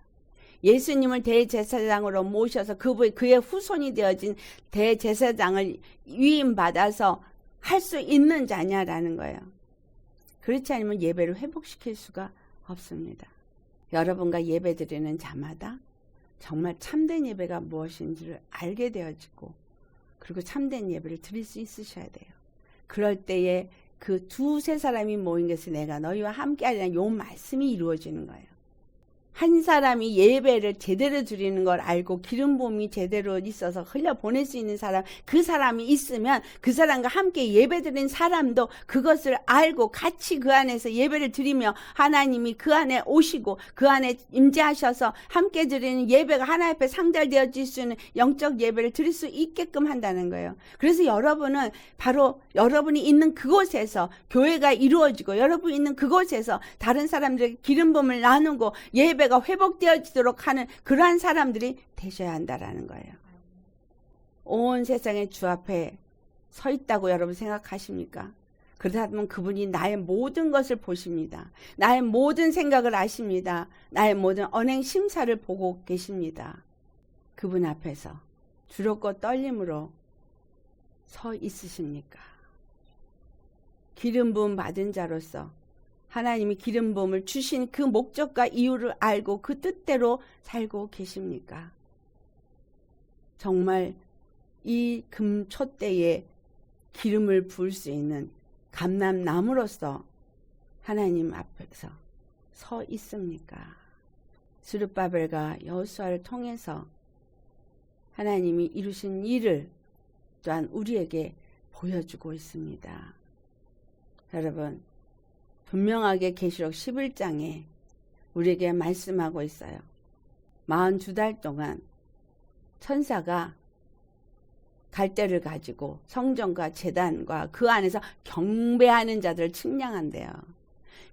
예수님을 대제사장으로 모셔서 그의 후손이 되어진 대제사장을 위임받아서 할 수 있는 자냐라는 거예요. 그렇지 않으면 예배를 회복시킬 수가 없습니다. 여러분과 예배드리는 자마다 정말 참된 예배가 무엇인지를 알게 되어지고 그리고 참된 예배를 드릴 수 있으셔야 돼요. 그럴 때에 그 두세 사람이 모인 것을 내가 너희와 함께 하리라 요 말씀이 이루어지는 거예요. 한 사람이 예배를 제대로 드리는 걸 알고 기름 부음이 제대로 있어서 흘려보낼 수 있는 사람, 그 사람이 있으면 그 사람과 함께 예배 드린 사람도 그것을 알고 같이 그 안에서 예배를 드리며 하나님이 그 안에 오시고 그 안에 임재하셔서 함께 드리는 예배가 하나님 앞에 상달되어질 수 있는 영적 예배를 드릴 수 있게끔 한다는 거예요. 그래서 여러분은 바로 여러분이 있는 그곳에서 교회가 이루어지고 여러분이 있는 그곳에서 다른 사람들에게 기름 부음을 나누고 예배가 회복되어지도록 하는 그러한 사람들이 되셔야 한다라는 거예요. 온 세상의 주 앞에 서 있다고 여러분 생각하십니까? 그렇다면 그분이 나의 모든 것을 보십니다. 나의 모든 생각을 아십니다. 나의 모든 언행 심사를 보고 계십니다. 그분 앞에서 두렵고 떨림으로 서 있으십니까? 기름 부음 받은 자로서 하나님이 기름 부음을 주신 그 목적과 이유를 알고 그 뜻대로 살고 계십니까? 정말 이 금촛대에 기름을 부을 수 있는 감람나무로서 하나님 앞에서 서 있습니까? 스룹바벨과 여호수아를 통해서 하나님이 이루신 일을 또한 우리에게 보여주고 있습니다. 여러분, 분명하게 계시록 11장에 우리에게 말씀하고 있어요. 42달 동안 천사가 갈대를 가지고 성전과 제단과 그 안에서 경배하는 자들을 측량한대요.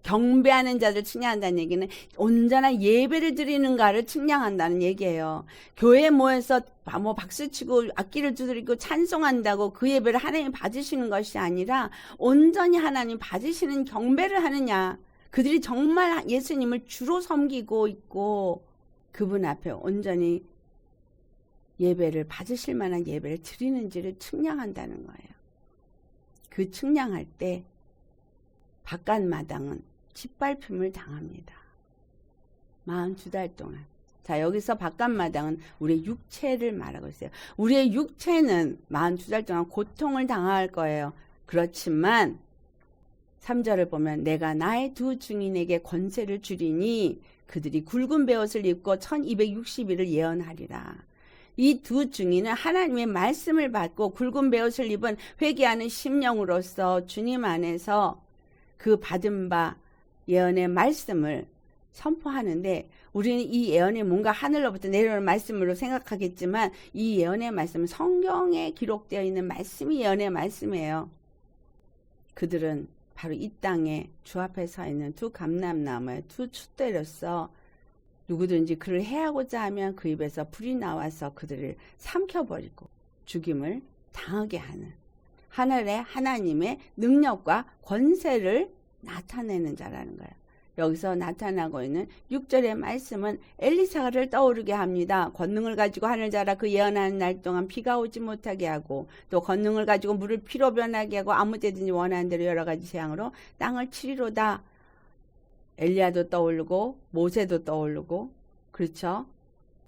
경배하는 자들을 측량한다는 얘기는 온전한 예배를 드리는가를 측량한다는 얘기예요. 교회에 모여서 뭐 박수치고 악기를 두드리고 찬송한다고 그 예배를 하나님 받으시는 것이 아니라 온전히 하나님 받으시는 경배를 하느냐, 그들이 정말 예수님을 주로 섬기고 있고 그분 앞에 온전히 예배를 받으실 만한 예배를 드리는지를 측량한다는 거예요. 그 측량할 때 바깥 마당은 짓밟힘을 당합니다. 42달 동안. 자, 여기서 바깥 마당은 우리의 육체를 말하고 있어요. 우리의 육체는 42달 동안 고통을 당할 거예요. 그렇지만 3절을 보면 내가 나의 두 증인에게 권세를 주리니 그들이 굵은 베옷을 입고 1260일을 예언하리라. 이 두 증인은 하나님의 말씀을 받고 굵은 베옷을 입은 회개하는 심령으로서 주님 안에서 그 받은 바 예언의 말씀을 선포하는데, 우리는 이 예언이 뭔가 하늘로부터 내려오는 말씀으로 생각하겠지만 이 예언의 말씀은 성경에 기록되어 있는 말씀이 예언의 말씀이에요. 그들은 바로 이 땅에 주 앞에 서 있는 두 감람나무의 두 촛대로서 누구든지 그를 해하고자 하면 그 입에서 불이 나와서 그들을 삼켜버리고 죽임을 당하게 하는 하늘의 하나님의 능력과 권세를 나타내는 자라는 거예요. 여기서 나타나고 있는 6절의 말씀은 엘리사를 떠오르게 합니다. 권능을 가지고 하늘자라 그 예언하는 날 동안 비가 오지 못하게 하고, 또 권능을 가지고 물을 피로 변하게 하고 아무 때든지 원하는 대로 여러 가지 재앙으로 땅을 치리로다. 엘리야도 떠오르고 모세도 떠오르고, 그렇죠?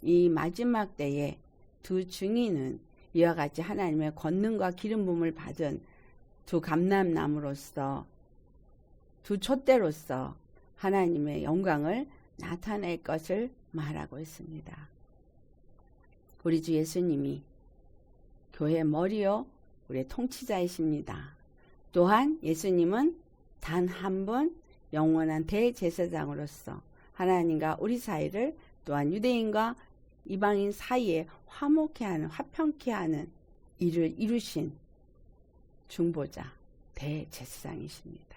이 마지막 때에 두 증인은 이와 같이 하나님의 권능과 기름 부음을 받은 두 감람나무로서, 두 촛대로서 하나님의 영광을 나타낼 것을 말하고 있습니다. 우리 주 예수님이 교회의 머리요 우리의 통치자이십니다. 또한 예수님은 단 한 분 영원한 대제사장으로서 하나님과 우리 사이를, 또한 유대인과 이방인 사이에 화목케 하는, 화평케 하는 일을 이루신 중보자 대제사장이십니다.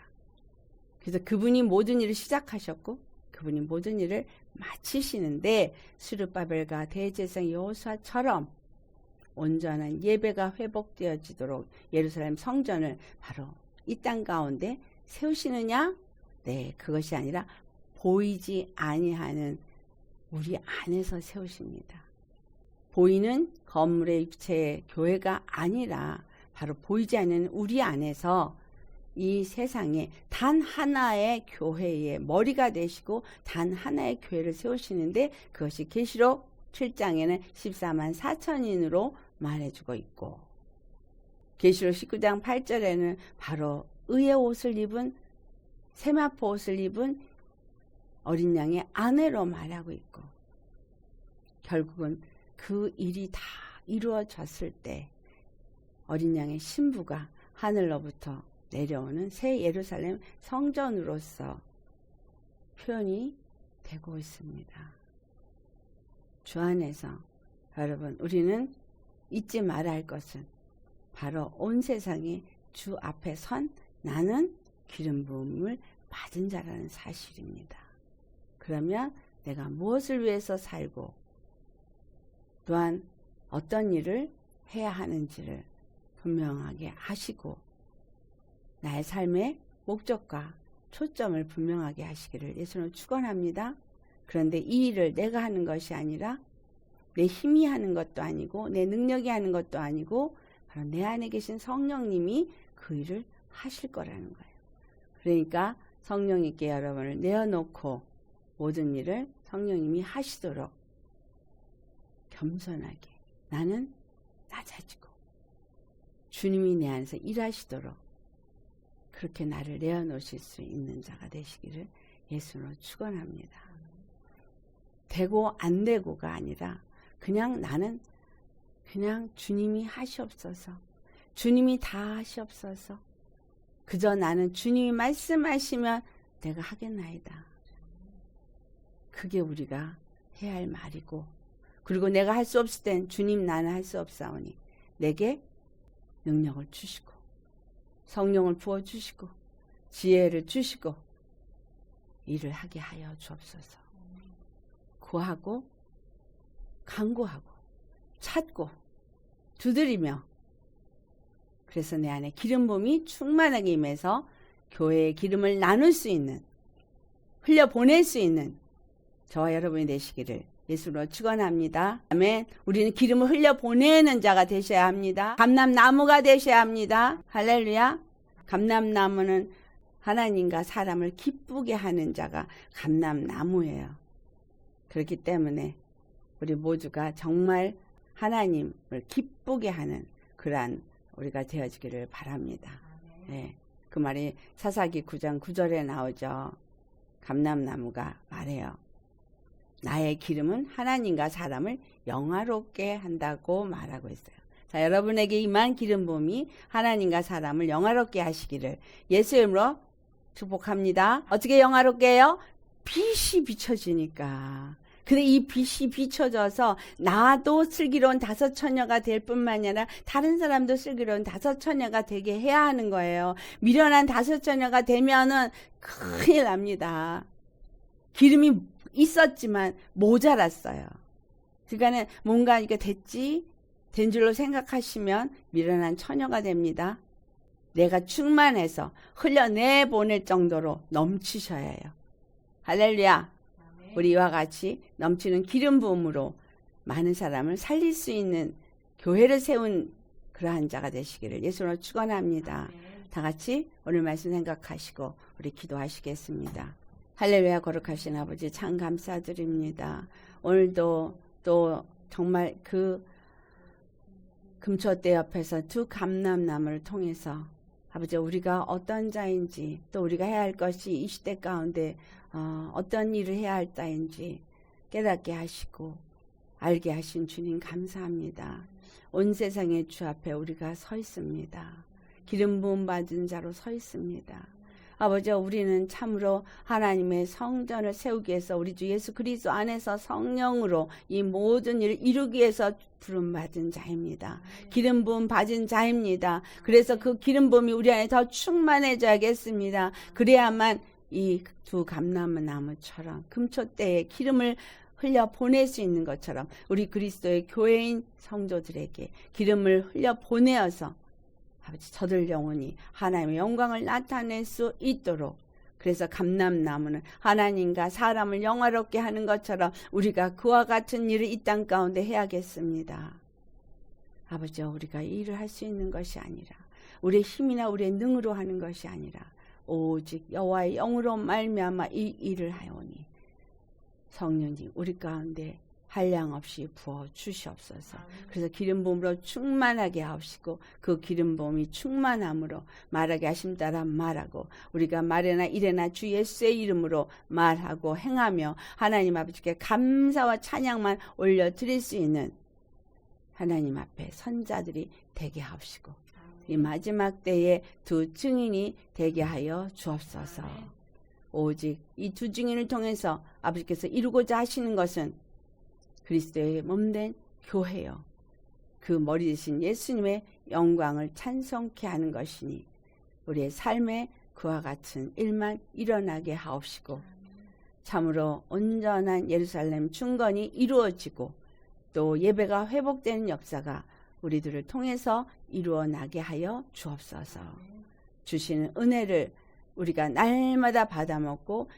그래서 그분이 모든 일을 시작하셨고 그분이 모든 일을 마치시는데, 스룹바벨과 대제사장 여호수아처럼 온전한 예배가 회복되어지도록 예루살렘 성전을 바로 이 땅 가운데 세우시느냐? 네, 그것이 아니라 보이지 아니하는 우리 안에서 세우십니다. 보이는 건물의 육체의 교회가 아니라 바로 보이지 않는 우리 안에서 이 세상에 단 하나의 교회의 머리가 되시고 단 하나의 교회를 세우시는데, 그것이 계시록 7장에는 14만 4천인으로 말해주고 있고, 계시록 19장 8절에는 바로 의의 옷을 입은, 세마포 옷을 입은 어린 양의 아내로 말하고 있고, 결국은 그 일이 다 이루어졌을 때 어린 양의 신부가 하늘로부터 내려오는 새 예루살렘 성전으로서 표현이 되고 있습니다. 주 안에서 여러분, 우리는 잊지 말아야 할 것은 바로 온 세상에 주 앞에 선 나는 기름 부음을 받은 자라는 사실입니다. 그러면 내가 무엇을 위해서 살고 또한 어떤 일을 해야 하는지를 분명하게 하시고, 나의 삶의 목적과 초점을 분명하게 하시기를 예수는 축원합니다. 그런데 이 일을 내가 하는 것이 아니라 내 힘이 하는 것도 아니고 내 능력이 하는 것도 아니고 바로 내 안에 계신 성령님이 그 일을 하실 거라는 거예요. 그러니까 성령님께 여러분을 내어놓고 모든 일을 성령님이 하시도록 겸손하게, 나는 낮아지고 주님이 내 안에서 일하시도록 그렇게 나를 내어놓으실 수 있는 자가 되시기를 예수로 축원합니다. 되고 안 되고가 아니라 그냥 나는 그냥 주님이 하시옵소서. 주님이 다 하시옵소서. 그저 나는 주님이 말씀하시면 내가 하겠나이다. 그게 우리가 해야 할 말이고, 그리고 내가 할 수 없을 땐 주님 나는 할 수 없사오니 내게 능력을 주시고 성령을 부어주시고 지혜를 주시고 일을 하게 하여 주옵소서. 구하고 간구하고 찾고 두드리며, 그래서 내 안에 기름 부음이 충만하게 임해서 교회의 기름을 나눌 수 있는, 흘려보낼 수 있는 저와 여러분이 되시기를 예수로 축원합니다. 아멘. 우리는 기름을 흘려보내는 자가 되셔야 합니다. 감람나무가 되셔야 합니다. 할렐루야. 감람나무는 하나님과 사람을 기쁘게 하는 자가 감람나무예요. 그렇기 때문에 우리 모두가 정말 하나님을 기쁘게 하는 그러한 우리가 되어지기를 바랍니다. 네, 그 말이 사사기 9장 9절에 나오죠. 감람나무가 말해요. 나의 기름은 하나님과 사람을 영화롭게 한다고 말하고 있어요. 자, 여러분에게 임한 기름 부음이 하나님과 사람을 영화롭게 하시기를 예수의 이름으로 축복합니다. 어떻게 영화롭게 해요? 빛이 비춰지니까. 근데 이 빛이 비춰져서 나도 슬기로운 다섯 처녀가 될 뿐만이 아니라 다른 사람도 슬기로운 다섯 처녀가 되게 해야 하는 거예요. 미련한 다섯 처녀가 되면은 큰일 납니다. 기름이 있었지만 모자랐어요. 그러니까는 뭔가 이게 된 줄로 생각하시면 미련한 처녀가 됩니다. 내가 충만해서 흘려내보낼 정도로 넘치셔야 해요. 할렐루야. 우리 이와 같이 넘치는 기름 부음으로 많은 사람을 살릴 수 있는 교회를 세운 그러한 자가 되시기를 예수로 축원합니다. 다 같이 오늘 말씀 생각하시고 우리 기도하시겠습니다. 할렐루야. 거룩하신 아버지 참 감사드립니다. 오늘도 또 정말 그 금초대 옆에서 두 감람나무를 통해서 아버지 우리가 어떤 자인지 또 우리가 해야 할 것이 이 시대 가운데 어떤 일을 해야 할 자인지 깨닫게 하시고 알게 하신 주님 감사합니다. 온 세상의 주 앞에 우리가 서 있습니다. 기름 부음 받은 자로 서 있습니다. 아버지 우리는 참으로 하나님의 성전을 세우기 위해서 우리 주 예수 그리스도 안에서 성령으로 이 모든 일을 이루기 위해서 부름받은 자입니다. 기름 부음 받은 자입니다. 그래서 그 기름 부음이 우리 안에 더 충만해져야겠습니다. 그래야만 이 두 감람나무처럼 금초대에 기름을 흘려 보낼 수 있는 것처럼 우리 그리스도의 교회인 성도들에게 기름을 흘려 보내어서 아버지 저들 영혼이 하나님의 영광을 나타낼 수 있도록, 그래서 감람나무는 하나님과 사람을 영화롭게 하는 것처럼 우리가 그와 같은 일을 이 땅 가운데 해야겠습니다. 아버지 우리가 이 일을 할 수 있는 것이 아니라 우리의 힘이나 우리의 능으로 하는 것이 아니라 오직 여호와의 영으로 말미암아 이 일을 하오니 성령님 우리 가운데 한량없이 부어 주시옵소서. 그래서 기름 부음으로 충만하게 하옵시고 그 기름 부음이 충만함으로 말하게 하심 따라 말하고 우리가 말이나 이래나 주 예수의 이름으로 말하고 행하며 하나님 아버지께 감사와 찬양만 올려드릴 수 있는 하나님 앞에 선자들이 되게 하옵시고 이 마지막 때에 두 증인이 되게 하여 주옵소서. 오직 이 두 증인을 통해서 아버지께서 이루고자 하시는 것은 그리스도의 몸된 교회요. 그 머리 되신 예수님의 영광을 찬송케 하는 것이니 우리의 삶에 그와 같은 일만 일어나게 하옵시고 참으로 온전한 예루살렘 중건이 이루어지고 또 예배가 회복되는 역사가 우리들을 통해서 이루어나게 하여 주옵소서. 주시는 은혜를 우리가 날마다 받아먹고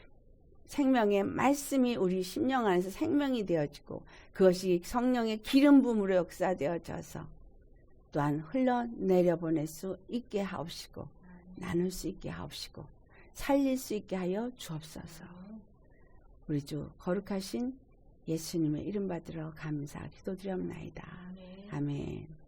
생명의 말씀이 우리 심령 안에서 생명이 되어지고 그것이 성령의 기름 부음으로 역사되어져서 또한 흘러내려보낼 수 있게 하옵시고 나눌 수 있게 하옵시고 살릴 수 있게 하여 주옵소서. 우리 주 거룩하신 예수님의 이름 받들어 감사 기도드리옵나이다. 아멘.